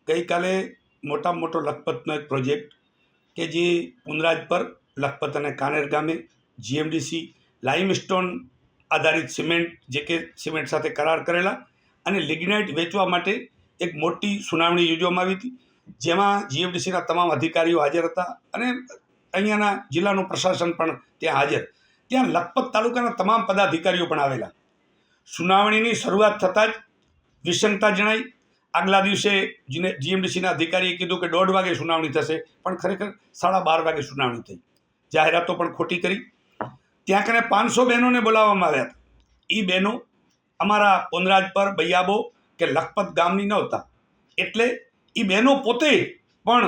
ગઈકાલે મોટામાં મોટો લખપતનો એક પ્રોજેક્ટ કે જે પુનરાજ પર લખપત અને કાનેર ગામે જીએમડીસી લાઇમસ્ટોન આધારિત સિમેન્ટ જે કે સિમેન્ટ સાથે કરાર કરેલા અને લિગ્નાઇટ વેચવા માટે એક મોટી સુનાવણી યોજવામાં આવી હતી, જેમાં જીએમડીસીના તમામ અધિકારીઓ હાજર હતા અને અહીંયાના જિલ્લાનું પ્રશાસન પણ ત્યાં હાજર. ત્યાં લખપત તાલુકાના તમામ પદાધિકારીઓ પણ આવેલા. સુનાવણીની શરૂઆત થતાં જ વિસંગતા જણાઈ. આગલા દિવસે જીએમડીસીના અધિકારીએ કીધું કે 1:30 વાગે સુનાવણી થશે, પણ ખરેખર 12:30 વાગે સુનાવણી થઈ. જાહેરાતો પણ ખોટી કરી. ત્યાં કને 500 બહેનોને બોલાવવામાં આવ્યા હતા. એ બહેનો અમારા પુનરાજ પર બૈયાબો કે લખપત ગામની નહોતા, એટલે એ બહેનો પોતે પણ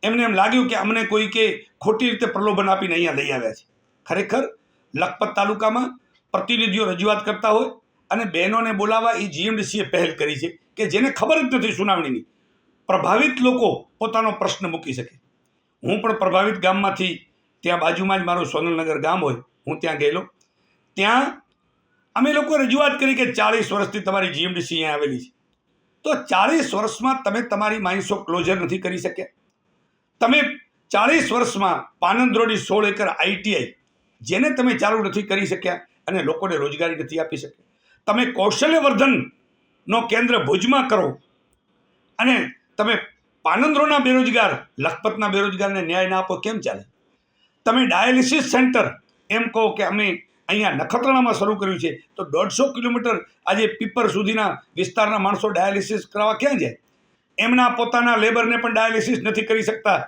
એમને એમ લાગ્યું કે અમને કોઈ કે ખોટી રીતે પ્રલોભન આપીને અહીંયા લઈ આવ્યા છે. ખરેખર લખપત તાલુકામાં પ્રતિનિધિઓ રજૂઆત કરતા હોય અને બહેનોને બોલાવવા એ જીએમડીસીએ પહેલ કરી છે કે જેને ખબર જ નથી સુનાવણીની. પ્રભાવિત લોકો પોતાનો પ્રશ્ન મૂકી શકે. હું પણ પ્રભાવિત ગામમાંથી, ત્યાં બાજુમાં જ મારું સોનલનગર ગામ હોય, હું ત્યાં ગયેલો. ત્યાં અમે લોકો રજૂઆત કરી કે 40 વર્ષથી તમારી જીએમડીસી અહીંયા આવેલી છે, તો 40 વર્ષમાં તમે તમારી માઇન્સ ઓફ ક્લોઝર નથી કરી શક્યા. તમે 40 વર્ષમાં પાનંદરોની 16 એકર આઈટીઆઈ જેને તમે ચાલુ નથી કરી શક્યા અને લોકોને રોજગારી નથી આપી શક્યા. તમે કૌશલ્યવર્ધનનો કેન્દ્ર ભુજમાં કરો અને તમે પાનંદરોના બેરોજગાર લખપતના બેરોજગારને ન્યાય ના આપો, કેમ ચાલે? તમે ડાયાલિસિસ સેન્ટર એમ કહો કે અમે અહીંયા નખત્રાણામાં શરૂ કર્યું છે, તો 150 કિલોમીટર આજે પીપર સુધીના વિસ્તારના માણસો ડાયાલિસિસ કરવા ક્યાં જાય? એમના પોતાના લેબરને પણ ડાયાલિસિસ નથી કરી શકતા.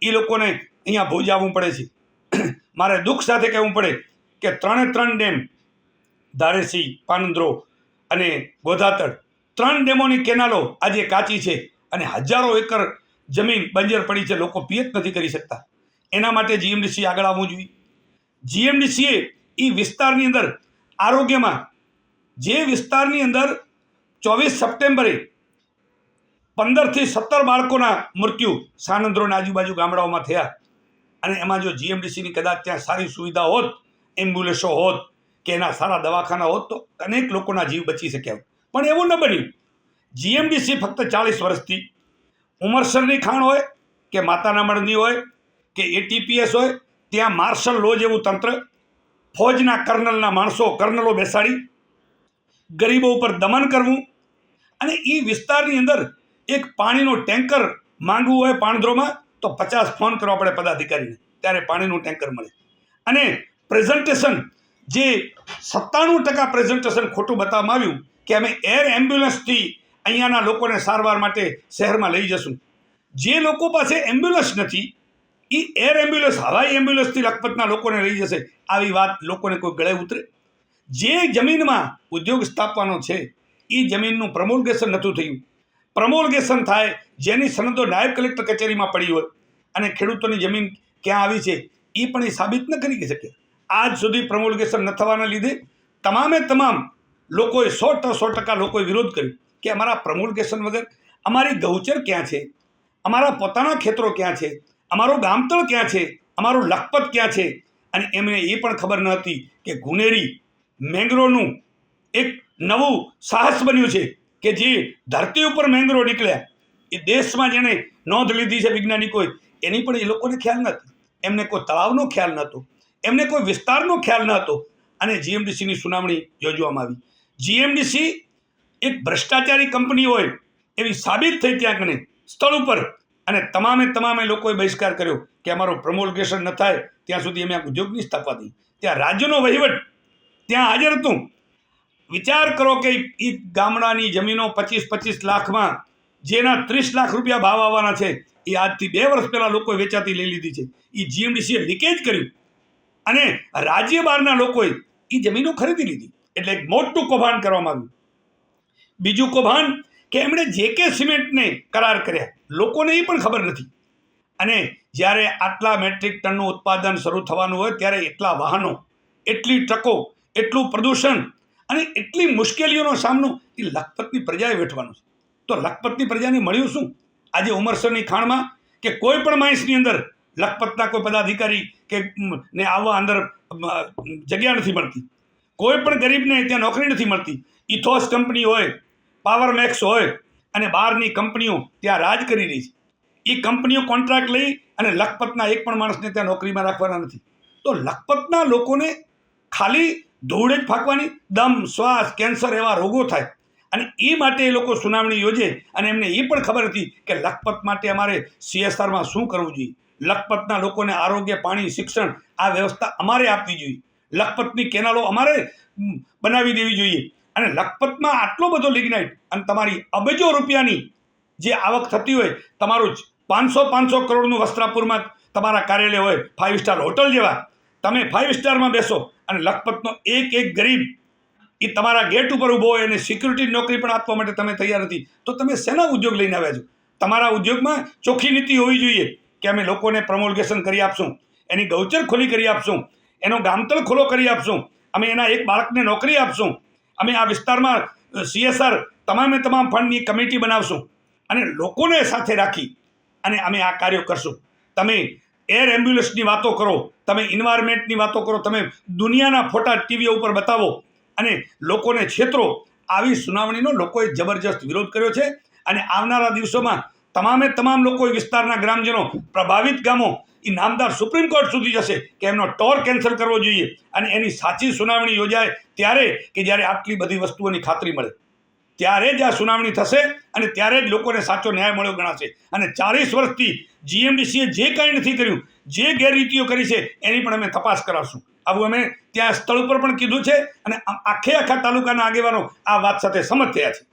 એ લોકોને અહીંયા ભુજ આવવું પડે છે. મારે દુઃખ સાથે કહેવું પડે કે 3 ડેમ, ધારેસી, પાનંદરો અને ગોધાતળ, 3 ડેમોની કેનાલો આજે કાચી છે અને હજારો એકર જમીન બંજર પડી છે. લોકો પિયત નથી કરી શકતા. એના માટે જીએમડીસી આગળ આવવું જોઈએ. જીએમડીસીએ એ વિસ્તારની અંદર આરોગ્યમાં, જે વિસ્તારની અંદર 24 સપ્ટેમ્બરે 15 થી 17 બાળકોના મૃત્યુ સાનંદરોના આજુબાજુ ગામડાઓમાં થયા, અને એમાં જો જીએમડીસીની કદાચ ત્યાં સારી સુવિધા હોત, એમ્બ્યુલન્સો હોત કે એના સારા દવાખાના હોત, તો અનેક લોકોના જીવ બચી શક્યા. પણ એવું ન બન્યું. જીએમડીસી ફક્ત 40 વર્ષથી ઉમરસરની ખાણ હોય કે માતાના મઢની હોય કે એટીપીએસ હોય, ત્યાં માર્શલ લો જેવું તંત્ર, ફોજના કર્નલો બેસાડી ગરીબો ઉપર દમન કરવું, અને એ વિસ્તારની અંદર એક પાણીનો ટેન્કર માંગવું હોય પાણધ્રોમાં તો 50 ફોન કરવા પડે પદાધિકારીને, ત્યારે પાણીનું ટેન્કર મળે. અને પ્રેઝન્ટેશન, જે 97% પ્રેઝન્ટેશન ખોટું બતાવવામાં આવ્યું કે અમે એર એમ્બ્યુલન્સથી અહીંયાના લોકોને સારવાર માટે શહેરમાં લઈ જશું. જે લોકો પાસે એમ્બ્યુલન્સ નથી, એ એર એમ્બ્યુલન્સ, હવાઈ એમ્બ્યુલન્સથી લખપતના લોકોને લઈ જશે. આવી વાત લોકોને કોઈ ગળે ઉતરે? જે જમીનમાં ઉદ્યોગ સ્થાપવાનો છે એ જમીનનું પ્રમોલ્ગેશન નહોતું થયું. પ્રમોલ્ગેશન થાય, જેની સનદો નાયબ કલેક્ટર કચેરીમાં પડી હોય અને ખેડૂતોની જમીન ક્યાં આવી છે એ પણ એ સાબિત ન કરી શકે. આજ સુધી પ્રમોલ્ગેશન ન થવાના લીધે તમામ લોકોએ 100% લોકોએ વિરોધ કર્યો કે અમારા પ્રમોલ્ગેશન વગર અમારી ગૌચર ક્યાં છે, અમારા પોતાના ખેતરો ક્યાં છે, અમારું ગામતળ ક્યાં છે, અમારું લખપત ક્યાં છે. અને એમને એ પણ ખબર ન હતી કે ગુનેરી મેંગ્રોવનું એક નવું સાહસ બન્યું છે કે જે ધરતી ઉપર મેંગ્રો નીકળ્યા, એ દેશમાં જેણે નોંધ લીધી છે વૈજ્ઞાનિકોએ, એની પણ એ લોકોને ખ્યાલ નથી. એમને કોઈ તળાવનો ખ્યાલ નહોતો, એમને કોઈ વિસ્તારનો ખ્યાલ ન હતો. અને જીએમડીસીની સુનાવણી યોજવામાં આવી. જીએમડીસી એક ભ્રષ્ટાચારી કંપની હોય એવી સાબિત થઈ ત્યાં કને સ્થળ ઉપર, અને તમામે લોકોએ બહિષ્કાર કર્યો કે અમારું પ્રમોલ્ગેશન ન થાય ત્યાં સુધી અમે આ ઉદ્યોગ નહીં સ્થાપવા દઈએ. ત્યાં રાજ્યનો વહીવટ ત્યાં હાજર હતું. વિચાર કરો કે એ ગામડાની જમીનો 25 લાખમાં, જેના 30 લાખ રૂપિયા ભાવ આવવાના છે, એ આજથી 2 વર્ષ પહેલાં લોકોએ વેચાતી લઈ લીધી છે. એ જીએમડીસીએ લીકેજ કર્યું અને રાજ્ય બહારના લોકોએ એ જમીનો ખરીદી લીધી. એટલે એક મોટું કૌભાંડ કરવામાં આવ્યું. બીજું કૌભાંડ કે એમણે જેકે સિમેન્ટને કરાર કર્યા, લોકોને એ પણ ખબર નથી. અને જ્યારે આટલા મેટ્રિક ટનનું ઉત્પાદન શરૂ થવાનું હોય ત્યારે એટલા વાહનો, એટલી ટ્રકો, એટલું પ્રદૂષણ અને એટલી મુશ્કેલીઓનો સામનો એ લખપતની પ્રજાએ વેઠવાનો છે. તો લખપતની પ્રજાને મળ્યું શું? આજે ઉમરસરની ખાણમાં કે કોઈ પણ માઇન્સની અંદર લખપતના કોઈ પદાધિકારી કે ને આવવા અંદર જગ્યા નથી મળતી. કોઈ પણ ગરીબને ત્યાં નોકરી નથી મળતી. ઇથોસ કંપની હોય, પાવર મેક્સ હોય અને બહારની કંપનીઓ ત્યાં રાજ કરી રહી છે. એ કંપનીઓ કોન્ટ્રાક્ટ લઈ અને લખપતના એક પણ માણસને ત્યાં નોકરીમાં રાખવાના નથી. તો લખપતના લોકોને ખાલી ધૂળ જ ફાંકવાની, દમ, શ્વાસ, કેન્સર એવા રોગો થાય. અને એ માટે એ લોકો સુનાવણી યોજે અને એમને એ પણ ખબર હતી કે લખપત માટે અમારે CSRમાં શું કરવું જોઈએ. લખપતના લોકોને આરોગ્ય, પાણી, શિક્ષણ આ વ્યવસ્થા અમારે આપવી જોઈએ. લખપતની કેનાલો અમારે બનાવી દેવી જોઈએ. અને લખપતમાં આટલો બધો લિગ્નાઇટ અને તમારી અબજો રૂપિયાની જે આવક થતી હોય, તમારું 500 કરોડનું વસ્ત્રાપુરમાં તમારા કાર્યાલય હોય, 5 સ્ટાર હોટલ જેવા, તમે 5 સ્ટારમાં બેસો અને લખપતનો એક ગરીબ એ તમારા ગેટ ઉપર ઊભો હોય અને સિક્યુરિટી નોકરી પણ આપવા માટે તમે તૈયાર નથી, તો તમે શેના ઉદ્યોગ લઈને આવ્યા છો? તમારા ઉદ્યોગમાં ચોખ્ખી નીતિ હોવી જોઈએ કે અમે લોકોને પ્રમોલ્ગેશન કરી આપશું, એની ગૌચર ખોલી કરી આપશું, એનો ગામતળ ખોલો કરી આપશું, અમે એના એક બાળકને નોકરી આપશું, અમે આ વિસ્તારમાં CSR તમામે તમામ ફંડની કમિટી બનાવશું અને લોકોને સાથે રાખી અને અમે આ કાર્યો કરશું. તમે એર એમ્બ્યુલન્સની વાતો કરો, તમે એન્વાયરમેન્ટની વાતો કરો, તમે દુનિયાના ફોટા ટીવી ઉપર બતાવો અને લોકોને છેતરો. આવી સુનાવણીનો લોકોએ જબરજસ્ત વિરોધ કર્યો છે. અને આવનારા દિવસોમાં તમામ લોકો, વિસ્તારના ગ્રામજનો, પ્રભાવિત ગામો એ નામદાર સુપ્રીમ કોર્ટ સુધી જશે કે એમનો ટોર કેન્સલ કરવો જોઈએ અને એની સાચી સુનાવણી યોજાય ત્યારે કે જ્યારે આટલી બધી વસ્તુઓની ખાતરી મળે, ત્યારે જ આ સુનાવણી થશે અને ત્યારે જ લોકોને સાચો ન્યાય મળ્યો ગણાશે. અને 40 વર્ષથી GMDCએ જે કાંઈ નથી કર્યું, જે ગેરરીતિઓ કરી છે એની પણ અમે તપાસ કરાવશું. આવું અમે ત્યાં સ્થળ ઉપર પણ કીધું છે અને આખા તાલુકાના આગેવાનો આ વાત સાથે સંમત થયા છે.